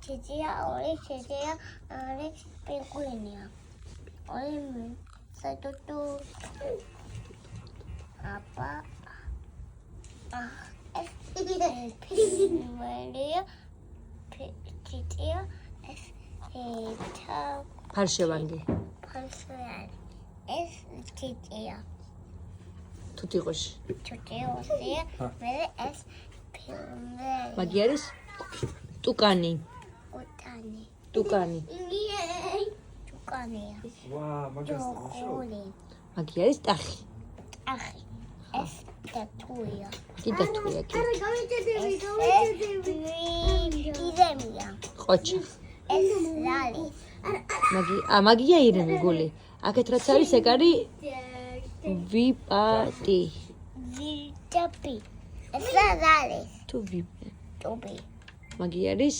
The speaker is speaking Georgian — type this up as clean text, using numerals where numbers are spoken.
ჭიჭია, ორი ჭიჭია, ორი პინგვინია. ორი სადუტუ. აბა. ეს პინგვინია. ჭიჭია, ეს ფარშევანგი. ფარშევანგი. ეს ჭიჭია. თუთიყოში. თუთიყოში. მე ეს პინგვინია. მაგი არის ტუკანი. ტუკანი. ტუკანია. ვა, მაგას ჯოხური. მაგი არის ტახი. ტახი. ეს დათუია. კი დათუია კი. ირემია. ყოჩა. ეს ლალი. მაგია ირემი გული. აქეთ რაც არის ეგ არის ვიპატი. ვიტაპი. ეს ლალი. თუ ვიპ. ტუბი. მაგი არის